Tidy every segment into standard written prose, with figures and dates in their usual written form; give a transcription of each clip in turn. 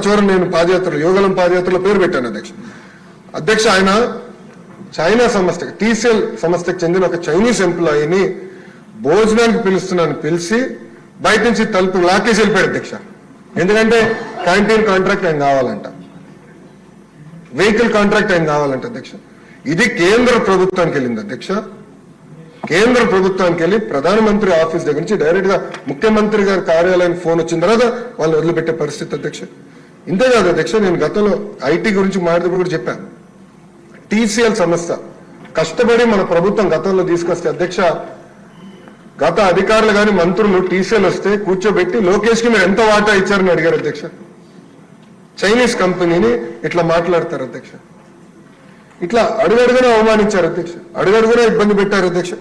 చివరి నేను పాదయాత్రలు యోగలం పాదయాత్రలో పేరు పెట్టాను అధ్యక్ష ఆయన చైనా సంస్థకి టీసీఎల్ సంస్థకి చెందిన ఒక చైనీస్ ఎంప్లాయీని భోజనానికి పిలిచి బయట నుంచి తలుపు లాకేసి వెళ్ళిపోయాడు అధ్యక్ష. ఎందుకంటే క్యాంటీన్ కాంట్రాక్ట్ ఆయన కావాలంట, వెహికల్ కాంట్రాక్ట్ ఆయన కావాలంట అధ్యక్ష. ఇది కేంద్ర ప్రభుత్వానికి వెళ్ళింది అధ్యక్ష. కేంద్ర ప్రభుత్వానికి వెళ్ళి ప్రధానమంత్రి ఆఫీస్ దగ్గర నుంచి డైరెక్ట్ గా ముఖ్యమంత్రి గారి కార్యాలయానికి ఫోన్ వచ్చిన తర్వాత వాళ్ళు వదిలిపెట్టే పరిస్థితి అధ్యక్ష. ఇంతేకాదు అధ్యక్ష, నేను గతంలో ఐటీ గురించి మాట్లాడేటప్పుడు కూడా చెప్పాను. టీసీఎల్ సంస్థ కష్టపడి మన ప్రభుత్వం గతంలో తీసుకొస్తే అధ్యక్ష, గత అధికారులు కానీ మంత్రులు టీసీఎల్ వస్తే కూర్చోబెట్టి లోకేష్ కి మీరు ఎంత వాటా ఇచ్చారని అడిగారు అధ్యక్ష. చైనీస్ కంపెనీని ఇట్లా మాట్లాడతారు అధ్యక్ష. ఇట్లా అడుగడుగునా అవమానించారు అధ్యక్ష, అడుగడుగునా ఇబ్బంది పెట్టారు అధ్యక్ష.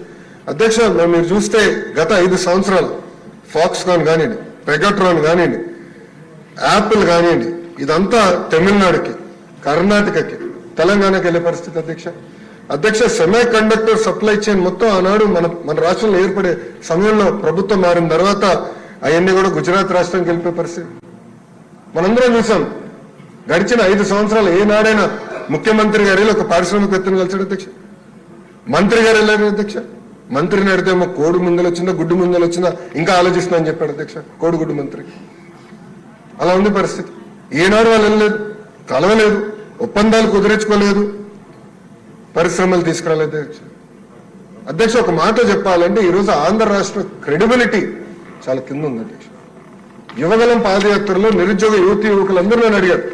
అధ్యక్ష మీరు చూస్తే గత 5 సంవత్సరాలు ఫాక్స్కాన్ కానివ్వండి, పెగాట్రాన్ కానివ్వండి, యాపిల్ కానివ్వండి, ఇదంతా తమిళనాడుకి, కర్ణాటకకి, తెలంగాణకి వెళ్ళే పరిస్థితి అధ్యక్ష. అధ్యక్ష సెమీ కండక్టర్ సప్లై చైన్ మొత్తం ఆనాడు మన రాష్ట్రంలో ఏర్పడే సమయంలో ప్రభుత్వం మారిన తర్వాత అవన్నీ కూడా గుజరాత్ రాష్ట్రానికి వెళ్ళిపోయే పరిస్థితి మనందరం చూసాం. గడిచిన 5 సంవత్సరాలు ఏనాడైనా ముఖ్యమంత్రి గారు ఒక పారిశ్రామికవేత్తను కలిసాడు అధ్యక్ష, మంత్రి గారు వెళ్ళారు అధ్యక్ష. మంత్రిని అడితేమో కోడి ముందలు వచ్చిందా గుడ్డు ముందలు వచ్చిందా ఇంకా ఆలోచిస్తున్నా అని చెప్పాడు అధ్యక్ష, కోడిగుడ్డు మంత్రి. అలా ఉంది పరిస్థితి. ఏనాడు వాళ్ళు వెళ్ళలేదు, కలవలేదు, ఒప్పందాలు కుదిరించుకోలేదు, పరిశ్రమలు తీసుకురాలేదు అధ్యక్ష. ఒక మాట చెప్పాలంటే ఈరోజు ఆంధ్ర రాష్ట్ర క్రెడిబిలిటీ చాలా కింద ఉంది అధ్యక్ష. యువగలం పాదయాత్రలో నిరుద్యోగ యువకులందరూ నన్ను అడిగారు,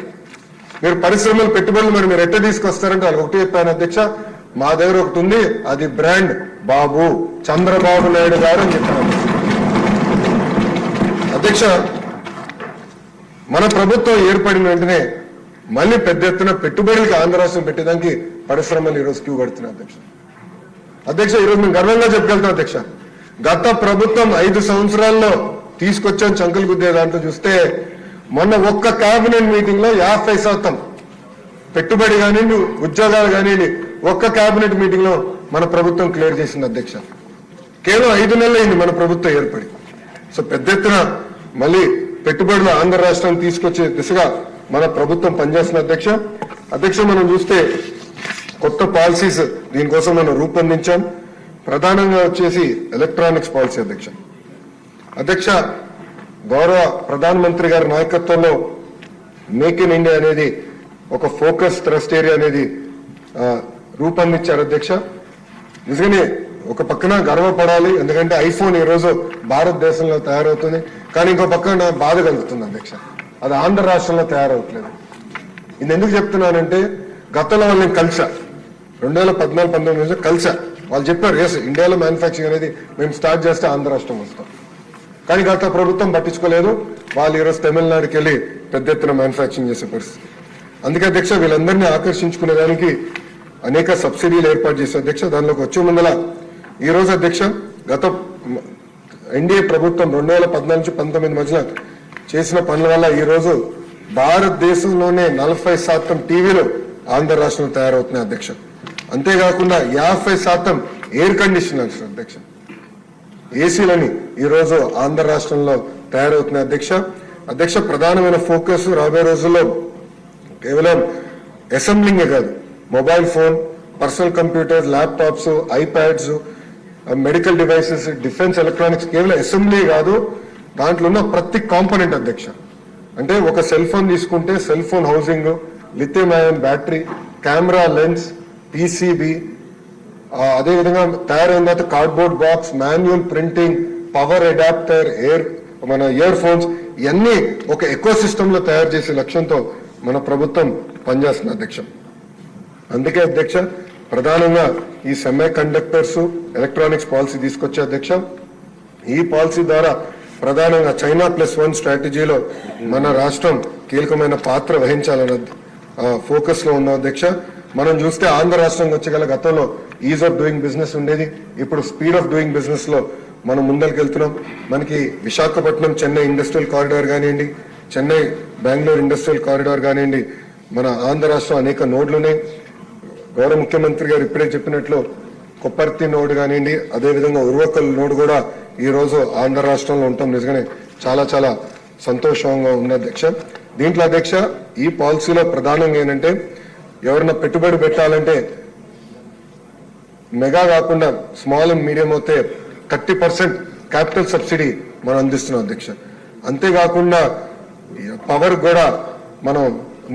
మీరు పరిశ్రమలు పెట్టుబడులు మరి మీరు ఎట్ట తీసుకొస్తారంటే వాళ్ళకి ఒకటి చెప్పాను అధ్యక్ష, మా దగ్గర ఒకటి ఉంది, అది బ్రాండ్ బాబు చంద్రబాబు నాయుడు గారు అని చెప్పాను అధ్యక్ష. మన ప్రభుత్వం ఏర్పడిన వెంటనే మళ్ళీ పెద్ద ఎత్తున పెట్టుబడులకి ఆంధ్ర రాష్ట్రం పెట్టేదానికి పరిశ్రమలు ఈరోజు క్యూ కడుతున్నాయి అధ్యక్ష. అధ్యక్ష ఈరోజు మేము గర్వంగా చెప్పగలుగుతాం అధ్యక్ష, గత ప్రభుత్వం 5 సంవత్సరాల్లో తీసుకొచ్చాను చంకలు గుద్దే దాంట్లో చూస్తే మొన్న ఒక్క కేబినెట్ మీటింగ్ లో 50% పెట్టుబడి కానివ్వండి, ఉద్యోగాలు కానివ్వండి, ఒక్క కేబినెట్ మీటింగ్ లో మన ప్రభుత్వం క్లియర్ చేసింది అధ్యక్ష. కేవలం 5 నెలలు అయింది మన ప్రభుత్వం ఏర్పడి. సో పెద్ద ఎత్తున మళ్ళీ పెట్టుబడులు ఆంధ్ర రాష్ట్రాన్ని తీసుకొచ్చే దిశగా మన ప్రభుత్వం పనిచేస్తున్న అధ్యక్ష. అధ్యక్ష మనం చూస్తే కొత్త పాలసీస్ దీనికోసం మనం రూపొందించాం. ప్రధానంగా వచ్చేసి ఎలక్ట్రానిక్స్ పాలసీ అధ్యక్ష. అధ్యక్ష గౌరవ ప్రధానమంత్రి గారి నాయకత్వంలో మేక్ ఇన్ ఇండియా అనేది ఒక ఫోకస్ థ్రస్ట్ ఏరియా అనేది రూపొందించారు అధ్యక్ష. నిజంగానే ఒక పక్కన గర్వపడాలి, ఎందుకంటే ఐఫోన్ ఈ రోజు భారతదేశంలో తయారవుతుంది. కానీ ఇంకో పక్కన బాధ కలుగుతుంది అధ్యక్ష, అది ఆంధ్ర రాష్ట్రంలో తయారవట్లేదు. ఇది ఎందుకు చెప్తున్నానంటే గతంలో వాళ్ళని కలిసా 2014-19 కలిసా, వాళ్ళు చెప్పారు ఎస్ ఇండియాలో మ్యానుఫ్యాక్చరింగ్ అనేది మేము స్టార్ట్ చేస్తే ఆంధ్ర రాష్ట్రం వస్తాం. కానీ గత ప్రభుత్వం పట్టించుకోలేదు. వాళ్ళు ఈరోజు తమిళనాడుకి వెళ్ళి పెద్ద ఎత్తున మ్యానుఫ్యాక్చరింగ్ చేసే పరిస్థితి. అందుకే అధ్యక్ష వీళ్ళందరినీ ఆకర్షించుకునే దానికి అనేక సబ్సిడీలు ఏర్పాటు చేసే అధ్యక్ష. దానిలోకి వచ్చే ముందల ఈ రోజు అధ్యక్ష గత ఎన్డీఏ ప్రభుత్వం 2014-19 మధ్యన చేసిన పనుల వల్ల ఈ రోజు భారతదేశంలోనే 40% టీవీలు ఆంధ్ర రాష్ట్రంలో తయారవుతున్నాయి అధ్యక్ష. అంతేకాకుండా 50% ఎయిర్ కండిషనర్స్ అధ్యక్ష, ఏసీలని ఈ రోజు ఆంధ్ర రాష్ట్రంలో తయారవుతున్నాయి అధ్యక్ష. అధ్యక్ష ప్రధానమైన ఫోకస్ రాబోయే రోజుల్లో కేవలం అసెంబ్లింగే కాదు, mobile phone, personal computers, laptops, iPads, medical devices, defence electronics, కేవలం అసెంబ్లీ కాదు దాంట్లో ఉన్న ప్రతి కాంపోనెంట్ అధ్యక్ష. అంటే ఒక సెల్ ఫోన్ తీసుకుంటే cell phone housing, lithium ion battery, camera lens, PCB, అదేవిధంగా తయారైన తర్వాత cardboard box, manual printing, power adapter, మన ఇయర్ ఫోన్స్, ఇవన్నీ ఒక ఎకో సిస్టమ్ లో తయారు చేసే లక్ష్యంతో మన ప్రభుత్వం పనిచేస్తుంది అధ్యక్ష. అందుకే అధ్యక్ష ప్రధానంగా ఈ సెమీ కండక్టర్స్ ఎలక్ట్రానిక్స్ పాలసీ తీసుకొచ్చే అధ్యక్ష. ఈ పాలసీ ద్వారా ప్రధానంగా చైనా +1 స్ట్రాటజీలో మన రాష్ట్రం కీలకమైన పాత్ర వహించాలన్న ఫోకస్ లో ఉన్న అధ్యక్ష. మనం చూస్తే ఆంధ్ర రాష్ట్రంకి వచ్చేగల గతంలో ఈజ్ ఆఫ్ డూయింగ్ బిజినెస్ ఉండేది, ఇప్పుడు స్పీడ్ ఆఫ్ డూయింగ్ బిజినెస్ లో మనం ముందరికి వెళ్తున్నాం. మనకి విశాఖపట్నం చెన్నై ఇండస్ట్రియల్ కారిడార్ కానివ్వండి, చెన్నై బెంగళూరు ఇండస్ట్రియల్ కారిడార్ కానివ్వండి, మన ఆంధ్ర రాష్ట్రం అనేక నోడ్లున్నాయి. గౌరవ ముఖ్యమంత్రి గారు ఇప్పుడే చెప్పినట్లు కొప్పర్తి నోడ్ కానివ్వండి, అదేవిధంగా ఉర్వకల్ నోడ్ కూడా ఈ రోజు ఆంధ్ర రాష్ట్రంలో ఉంటాం. నిజంగానే చాలా చాలా సంతోషంగా ఉన్న అధ్యక్ష. దీంట్లో అధ్యక్ష ఈ పాలసీలో ప్రధానంగా ఏంటంటే ఎవరైనా పెట్టుబడి పెట్టాలంటే మెగా కాకుండా స్మాల్ అండ్ మీడియం అయితే 30% క్యాపిటల్ సబ్సిడీ మనం అందిస్తున్నాం అధ్యక్ష. అంతేకాకుండా పవర్ కూడా మనం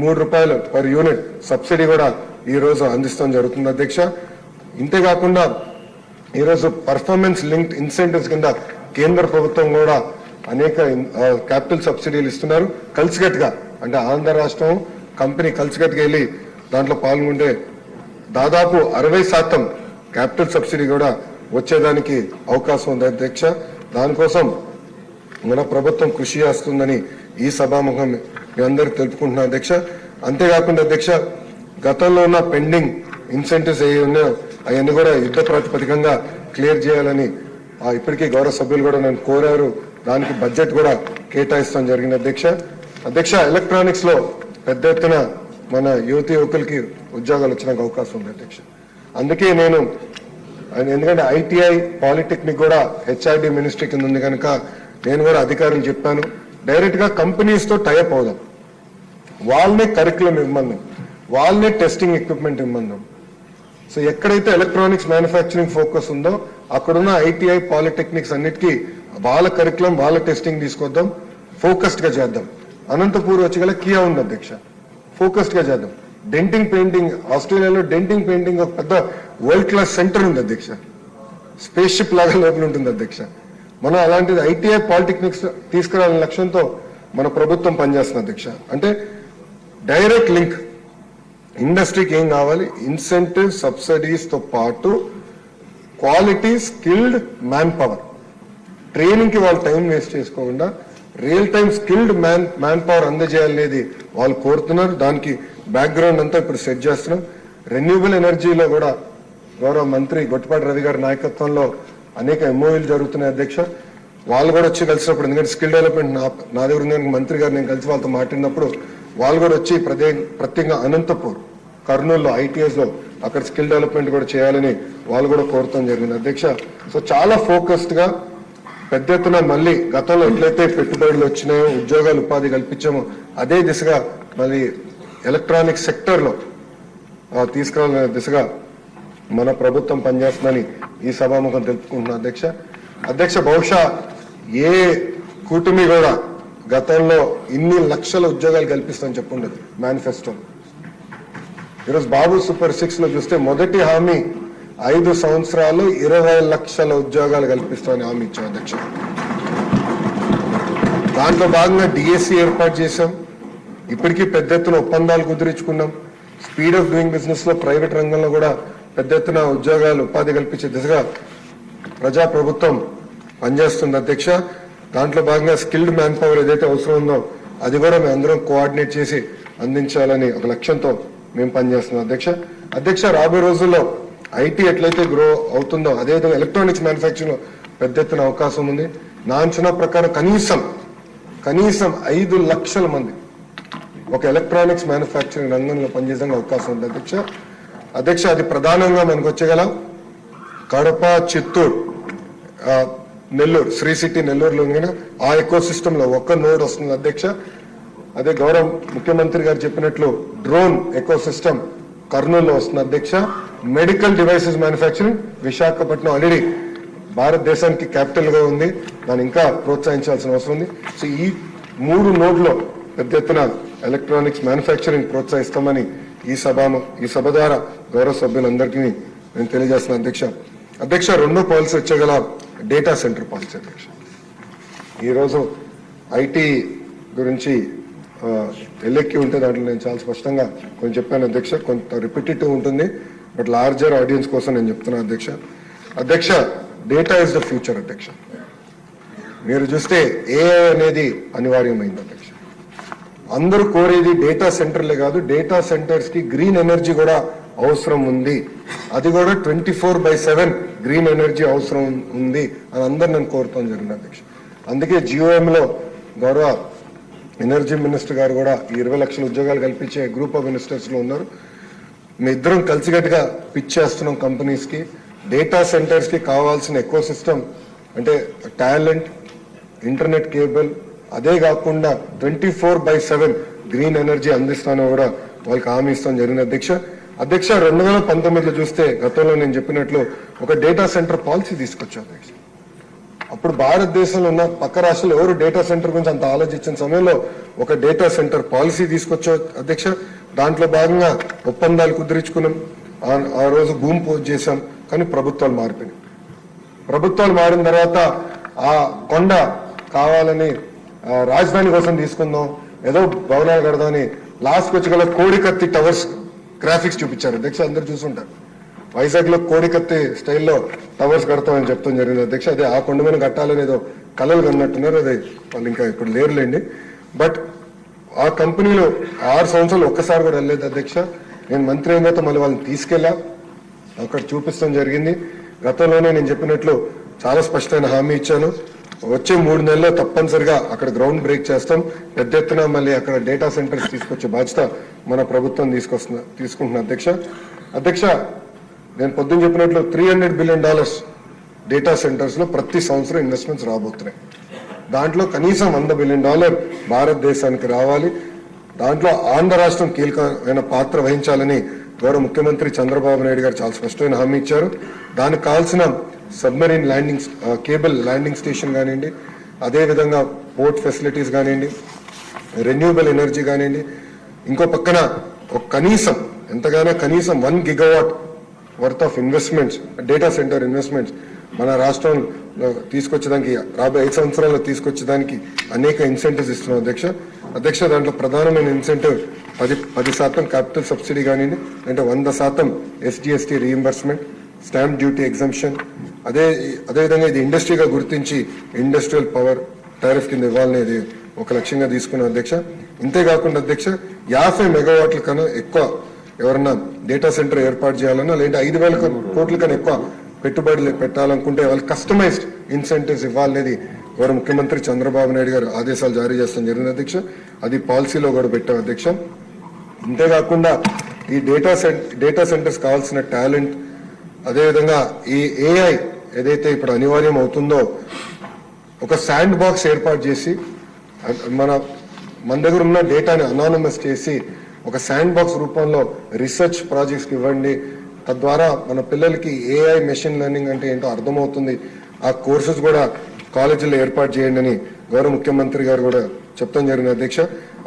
₹3 పర్ యూనిట్ సబ్సిడీ కూడా ఈ రోజు అందిస్తాం జరుగుతుంది అధ్యక్ష. ఇంతేకాకుండా ఈరోజు పర్ఫార్మెన్స్ లింక్డ్ ఇన్సెంటివ్స్ కింద కేంద్ర ప్రభుత్వం కూడా అనేక క్యాపిటల్ సబ్సిడీలు ఇస్తున్నారు. కలిసికట్టుగా అంటే ఆంధ్ర రాష్ట్రం కంపెనీ కలిసికట్టుగా వెళ్ళి దాంట్లో పాల్గొంటే దాదాపు 60% క్యాపిటల్ సబ్సిడీ కూడా వచ్చేదానికి అవకాశం ఉంది అధ్యక్ష. దానికోసం మన ప్రభుత్వం కృషి చేస్తుందని ఈ సభాముఖం మీ అందరికి తెలుపుకుంటున్నాం అధ్యక్ష. అంతేకాకుండా అధ్యక్ష గతంలో ఉన్న పెండింగ్ ఇన్సెంటివ్స్ ఏ ఉన్నాయో అవన్నీ కూడా యుద్ధ ప్రాతిపదికంగా క్లియర్ చేయాలని ఇప్పటికీ గౌరవ సభ్యులు కూడా నన్ను కోరారు. దానికి బడ్జెట్ కూడా కేటాయిస్తాం జరిగింది అధ్యక్ష. అధ్యక్ష ఎలక్ట్రానిక్స్ లో పెద్ద ఎత్తున మన యువకులకి ఉద్యోగాలు వచ్చడానికి అవకాశం ఉంది అధ్యక్ష. అందుకే నేను ఎందుకంటే ఐటీఐ పాలిటెక్నిక్ కూడా హెచ్ఆర్డి మినిస్ట్రీ కింద ఉంది కనుక నేను కూడా అధికారులు చెప్పాను డైరెక్ట్ గా కంపెనీస్ తో టైఅప్ అవుదాం, వాళ్ళనే కరికులం ఇవ్వమందాం, వాళ్ళనే టెస్టింగ్ ఎక్విప్మెంట్ ఇవ్వమందాం. సో ఎక్కడైతే ఎలక్ట్రానిక్స్ మ్యానుఫ్యాక్చరింగ్ ఫోకస్ ఉందో అక్కడున్న ఐటీఐ పాలిటెక్నిక్స్ అన్నిటికీ వాళ్ళ కరికులం వాళ్ళ టెస్టింగ్ తీసుకొద్దాం, ఫోకస్డ్ గా చేద్దాం. అనంతపూర్ వచ్చి గల కియా ఉంది అధ్యక్ష, ఫోకస్డ్ గా చేద్దాం. డెంటింగ్ పెయింటింగ్ ఆస్ట్రేలియాలో డెంటింగ్ పెయింటింగ్ ఒక పెద్ద వరల్డ్ క్లాస్ సెంటర్ ఉంది అధ్యక్ష, స్పేస్ షిప్ లాగా లోపల ఉంటుంది అధ్యక్ష. మనం అలాంటిది ఐటీఐ పాలిటెక్నిక్స్ తీసుకురావాలనే లక్ష్యంతో మన ప్రభుత్వం పనిచేస్తుంది అధ్యక్ష. అంటే డైరెక్ట్ లింక్ ఇండస్ట్రీకి ఏం కావాలి, ఇన్సెంటివ్ సబ్సిడీస్ తో పాటు quality skilled man power, training కి వాళ్ళు టైం వేస్ట్ చేసుకోకుండా real time skilled man power అందజేయాలనేది వాళ్ళు కోరుతున్నారు. దానికి బ్యాక్గ్రౌండ్ అంతా ఇప్పుడు సెట్ చేస్తున్నాం. రెన్యూబుల్ ఎనర్జీలో కూడా గౌరవ మంత్రి గొట్టిపాటి రవి గారి నాయకత్వంలో అనేక ఎంఓయూలు జరుగుతున్నాయి అధ్యక్ష. వాళ్ళు కూడా వచ్చి కలిసినప్పుడు, ఎందుకంటే స్కిల్ డెవలప్మెంట్ నా దగ్గర ఉంది, మంత్రి గారు నేను కలిసి వాళ్ళతో మాట్లాడినప్పుడు వాళ్ళు కూడా వచ్చి ప్రత్యేకంగా అనంతపూర్, కర్నూలులో ఐటీఎస్ లో అక్కడ స్కిల్ డెవలప్మెంట్ కూడా చేయాలని వాళ్ళు కూడా కోరటం జరిగింది అధ్యక్ష. సో చాలా ఫోకస్డ్ గా పెద్ద ఎత్తున మళ్ళీ గతంలో ఎట్లయితే పెట్టుబడులు వచ్చినాయో ఉద్యోగాలు ఉపాధి కల్పించామో అదే దిశగా మళ్ళీ ఎలక్ట్రానిక్ సెక్టర్ లో తీసుకురావాలనే దిశగా మన ప్రభుత్వం పనిచేస్తుందని ఈ సభాముఖం తెలుపుకుంటున్నా అధ్యక్ష. అధ్యక్ష బహుశా ఏ కూటమి కూడా గతంలో ఇన్ని లక్షల ఉద్యోగాలు కల్పిస్తామని చెప్పుండదు మేనిఫెస్టో. ఈరోజు బాబు సూపర్ 6 లో చూస్తే మొదటి హామీ 5 సంవత్సరాలు 20 లక్షల ఉద్యోగాలు కల్పిస్తామని హామీ ఇచ్చాం అధ్యక్ష. దాంట్లో భాగంగా డిఎస్సి ఏర్పాటు చేశాం. ఇప్పటికీ పెద్ద ఎత్తున ఒప్పందాలు కుదిరించుకున్నాం. స్పీడ్ ఆఫ్ డూయింగ్ బిజినెస్ లో ప్రైవేట్ రంగంలో కూడా పెద్ద ఎత్తున ఉద్యోగాలు ఉపాధి కల్పించే దిశగా ప్రజా ప్రభుత్వం పనిచేస్తుంది అధ్యక్ష. దాంట్లో భాగంగా స్కిల్డ్ మ్యాన్ పవర్ ఏదైతే అవసరం ఉందో అది కూడా మేము అందరం కోఆర్డినేట్ చేసి అందించాలని ఒక లక్ష్యంతో మేము పనిచేస్తున్నాం అధ్యక్ష. అధ్యక్ష రాబోయే రోజుల్లో ఐటీ ఎట్లయితే గ్రో అవుతుందో అదేవిధంగా ఎలక్ట్రానిక్స్ మ్యానుఫ్యాక్చరింగ్ లో పెద్ద ఎత్తున అవకాశం ఉంది. నా అంచనా ప్రకారం కనీసం 5 లక్షల మంది ఒక ఎలక్ట్రానిక్స్ మ్యానుఫ్యాక్చరింగ్ రంగంలో పనిచేసే అవకాశం ఉంది అధ్యక్ష. అది ప్రధానంగా మనకు వచ్చేగల కడప, చిత్తూరు, నెల్లూరు, శ్రీ సిటీ నెల్లూరులో ఆ ఎకో సిస్టమ్ లో ఒక్క నోడ్ వస్తుంది అధ్యక్ష. అదే గౌరవ ముఖ్యమంత్రి గారు చెప్పినట్లు డ్రోన్ ఎకో సిస్టమ్ కర్నూలులో వస్తుంది అధ్యక్ష. Medical devices manufacturing Visakhapatnam already భారతదేశానికి క్యాపిటల్ గా ఉంది, దాన్ని ఇంకా ప్రోత్సహించాల్సిన అవసరం ఉంది. సో ఈ 3 నోడ్లో పెద్ద ఎత్తున ఎలక్ట్రానిక్స్ మ్యానుఫ్యాక్చరింగ్ ప్రోత్సహిస్తామని ఈ సభ ద్వారా గౌరవ సభ్యులందరికీ నేను తెలియజేస్తున్నాను అధ్యక్ష. రెండో పాలసీ వచ్చేగల డేటా సెంటర్ పాలసీ అధ్యక్ష. ఈరోజు ఐటీ గురించి ఎల్లెక్కి ఉంటే దాంట్లో నేను చాలా స్పష్టంగా కొంచెం చెప్పాను అధ్యక్ష. కొంత రిపిటేటివ్ ఉంటుంది, బట్ లార్జర్ ఆడియన్స్ కోసం నేను చెప్తున్నాను అధ్యక్ష. డేటా ఇస్ ద ఫ్యూచర్ అధ్యక్ష. మీరు చూస్తే ఏఐ అనేది అనివార్యమైంది అధ్యక్ష. అందరూ కోరేది డేటా సెంటర్లే కాదు, డేటా సెంటర్స్ కి గ్రీన్ ఎనర్జీ కూడా అవసరం ఉంది. అది కూడా 24/7 గ్రీన్ ఎనర్జీ అవసరం ఉంది అని అందరు నేను కోరుతాం జరిగింది అధ్యక్ష. అందుకే జిఓఎం లో గౌరవ ఎనర్జీ మినిస్టర్ గారు కూడా 20 లక్షల ఉద్యోగాలు కల్పించే గ్రూప్ ఆఫ్ మినిస్టర్స్ లో ఉన్నారు. మీ ఇద్దరం కలిసికట్టుగా పిచ్ చేస్తున్నాం కంపెనీస్ కి. డేటా సెంటర్స్ కి కావాల్సిన ఎకో సిస్టమ్ అంటే టాలెంట్, ఇంటర్నెట్ కేబుల్, అదే కాకుండా 24/7 గ్రీన్ ఎనర్జీ అందిస్తానో కూడా వాళ్ళకి హామీ ఇస్తాం జరిగింది అధ్యక్ష 2019లో చూస్తే గతంలో నేను చెప్పినట్లు ఒక డేటా సెంటర్ పాలసీ తీసుకొచ్చాం అధ్యక్ష. అప్పుడు భారతదేశంలో ఉన్న పక్క రాష్ట్రాలు ఎవరు డేటా సెంటర్ గురించి అంత ఆలోచించిన సమయంలో ఒక డేటా సెంటర్ పాలసీ తీసుకొచ్చా అధ్యక్ష. దాంట్లో భాగంగా ఒప్పందాలు కుదిరించుకున్నాం. ఆ రోజు భూమి పూజ చేశాం. కానీ ప్రభుత్వాలు మారిపోయినాయి. ప్రభుత్వాలు మారిన తర్వాత ఆ కొండ కావాలని రాజధాని కోసం తీసుకుందాం, ఏదో భవనాలు కడదామని లాస్ట్కి వచ్చి గల కోడికత్తి టవర్స్ గ్రాఫిక్స్ చూపించారు అధ్యక్ష. అందరు చూసుంటారు. వైజాగ్ లో కోడికత్తి స్టైల్లో టవర్స్ కడతామని చెప్తాం జరిగింది అధ్యక్ష. అదే ఆ కొండ మీద కట్టాలని ఏదో కలలు కన్నట్టున్నారు. అదే వాళ్ళు ఇంకా ఇప్పుడు లేరులేండి. బట్ ఆ కంపెనీలో 6 సంవత్సరాలు ఒక్కసారి కూడా వెళ్ళలేదు అధ్యక్ష. నేను మంత్రి అయిన తర్వాత మళ్ళీ వాళ్ళని తీసుకెళ్ళా, అక్కడ చూపిస్తాం జరిగింది. గతంలోనే నేను చెప్పినట్లు చాలా స్పష్టమైన హామీ ఇచ్చాను. వచ్చే 3 నెలల్లో తప్పనిసరిగా అక్కడ గ్రౌండ్ బ్రేక్ చేస్తాం. పెద్ద ఎత్తున మళ్ళీ అక్కడ డేటా సెంటర్స్ తీసుకొచ్చే బాధ్యత మన ప్రభుత్వం తీసుకుంటున్న అధ్యక్ష. నేను పొద్దున్న చెప్పినట్లు $300 బిలియన్ డేటా సెంటర్స్ లో ప్రతి సంవత్సరం ఇన్వెస్ట్మెంట్స్ రాబోతున్నాయి. దాంట్లో కనీసం $100 బిలియన్ భారతదేశానికి రావాలి. దాంట్లో ఆంధ్ర రాష్ట్రం కీలకమైన పాత్ర వహించాలని గౌరవ ముఖ్యమంత్రి చంద్రబాబు నాయుడు గారు చాలా స్పష్టమైన హామీ ఇచ్చారు. దానికి కావాల్సిన సబ్మరీన్ కేబుల్ ల్యాండింగ్ స్టేషన్ కానివ్వండి, అదేవిధంగా పోర్ట్ ఫెసిలిటీస్ కానివ్వండి, రెన్యూబుల్ ఎనర్జీ కానివ్వండి, ఇంకో పక్కన కనీసం 1 gigawatt worth of investments, data centre investments మన రాష్ట్రంలో తీసుకొచ్చేదానికి, రాబోయే 5 సంవత్సరాల్లో తీసుకొచ్చేదానికి అనేక ఇన్సెంటివ్స్ ఇస్తున్నాం అధ్యక్ష. దాంట్లో ప్రధానమైన ఇన్సెంటివ్ 10% క్యాపిటల్ సబ్సిడీ కానివ్వండి, అంటే 100% SGST reimbursement, stamp duty exemption, అదేవిధంగా ఇది ఇండస్ట్రీగా గుర్తించి ఇండస్ట్రియల్ పవర్ టారిఫ్ కింద ఇవ్వాలనేది ఒక లక్ష్యంగా తీసుకున్నాం అధ్యక్ష. ఇంతేకాకుండా అధ్యక్ష 50 మెగావాట్ల కన్నా ఎక్కువ ఎవరన్నా డేటా సెంటర్ ఏర్పాటు చేయాలన్నా, లేదంటే 5,000 కోట్ల కన్నా ఎక్కువ పెట్టుబడులు పెట్టాలనుకుంటే వాళ్ళు కస్టమైజ్డ్ ఇన్సెంటివ్స్ ఇవ్వాలనేది గౌరవ ముఖ్యమంత్రి చంద్రబాబు నాయుడు గారు ఆదేశాలు జారీ చేస్తాం జరిగింది అధ్యక్ష. అది పాలసీలో కూడా పెట్టాం అధ్యక్ష. ఇంతేకాకుండా ఈ డేటా సెంటర్స్ కావాల్సిన టాలెంట్, అదేవిధంగా ఈ AI ఏదైతే ఇప్పుడు అనివార్యం అవుతుందో ఒక శాండ్ బాక్స్ ఏర్పాటు చేసి మన దగ్గర ఉన్న డేటాని అనానమస్ చేసి ఒక శాండ్ బాక్స్ రూపంలో రీసెర్చ్ ప్రాజెక్ట్స్కి ఇవ్వండి. తద్వారా మన పిల్లలకి AI మెషిన్ లెర్నింగ్ అంటే ఏంటో అర్థమవుతుంది. ఆ కోర్సెస్ కూడా కాలేజీలో ఏర్పాటు చేయండి అని గౌరవ ముఖ్యమంత్రి గారు కూడా చెప్తాం జరిగింది అధ్యక్ష.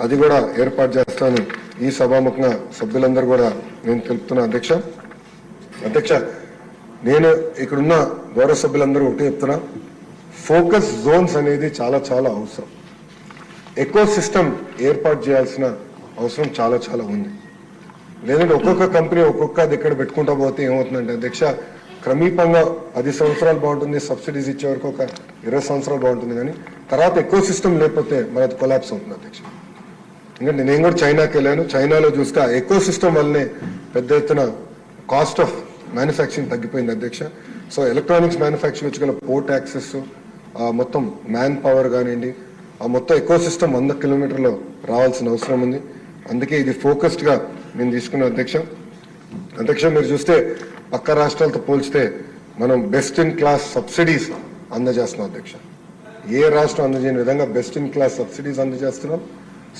అది కూడా ఏర్పాటు చేస్తాను ఈ సభాముఖంగా సభ్యులందరూ కూడా నేను తెలుపుతున్నా అధ్యక్ష. నేను ఇక్కడున్న గౌరవ సభ్యులందరూ ఒకటి చెప్తున్నా, ఫోకస్ జోన్స్ అనేది చాలా చాలా అవసరం. ఎకో సిస్టమ్ ఏర్పాటు చేయాల్సిన అవసరం చాలా చాలా ఉంది. లేదంటే ఒక్కొక్క కంపెనీ ఒక్కొక్క దగ్గర పెట్టుకుంటా పోతే ఏమవుతుందంటే అధ్యక్ష, క్రమీపంగా 10 సంవత్సరాలు బాగుంటుంది, సబ్సిడీస్ ఇచ్చే వరకు ఒక 20 సంవత్సరాలు బాగుంటుంది, కానీ తర్వాత ఎకో సిస్టమ్ లేకపోతే మరి అది కొలాప్స్ అవుతుంది అధ్యక్ష. ఎందుకంటే నేను కూడా చైనాకి వెళ్ళాను. చైనాలో చూస్తే ఎకో సిస్టమ్ వల్లనే పెద్ద ఎత్తున కాస్ట్ ఆఫ్ మ్యానుఫ్యాక్చరింగ్ తగ్గిపోయింది అధ్యక్ష. సో ఎలక్ట్రానిక్స్ మ్యానుఫ్యాక్చరింగ్ వచ్చి గల పోర్ట్ యాక్సెస్, మొత్తం మ్యాన్ పవర్ కానివ్వండి, ఆ మొత్తం ఎకో సిస్టమ్ 100 కిలోమీటర్లో రావాల్సిన అవసరం ఉంది. అందుకే ఇది ఫోకస్డ్ గా నేను తీసుకున్న అధ్యక్ష. మీరు చూస్తే పక్క రాష్ట్రాలతో పోల్చితే మనం బెస్ట్ ఇన్ క్లాస్ సబ్సిడీస్ అందజేస్తున్నాం అధ్యక్ష. ఏ రాష్ట్రం అందజేయని విధంగా బెస్ట్ ఇన్ క్లాస్ సబ్సిడీస్ అందజేస్తున్నాం.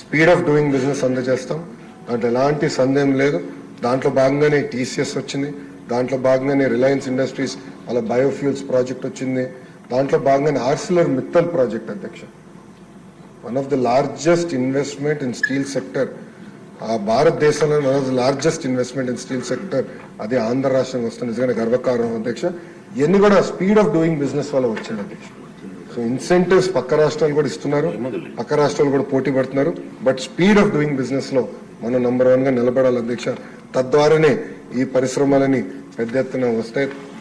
స్పీడ్ ఆఫ్ డూయింగ్ బిజినెస్ అందజేస్తాం. దాంట్లో ఎలాంటి సందేహం లేదు. దాంట్లో భాగంగానే TCS వచ్చింది. దాంట్లో భాగంగానే రిలయన్స్ ఇండస్ట్రీస్ వాళ్ళ బయోఫ్యూల్స్ ప్రాజెక్ట్ వచ్చింది. దాంట్లో భాగంగానే ArcelorMittal ప్రాజెక్ట్ అధ్యక్ష. One of the largest investment in steel sector, భారతదేశంలో one of the largest investment in steel sector అది ఆంధ్ర రాష్ట్రంగా వస్తుంది. నిజంగా గర్వకారణం అధ్యక్ష. ఇవన్నీ కూడా స్పీడ్ ఆఫ్ డూయింగ్ బిజినెస్ వల్ల వచ్చింది అధ్యక్ష. సో ఇన్సెంటివ్స్ పక్క రాష్ట్రాలు కూడా ఇస్తున్నారు, పక్క రాష్ట్రాలు కూడా పోటీ పడుతున్నారు. But speed of doing business లో మనం నంబర్ 1 గా నిలబడాలి అధ్యక్ష. తద్వారానే ఈ పరిశ్రమలని పెద్ద ఎత్తున వస్తాయి.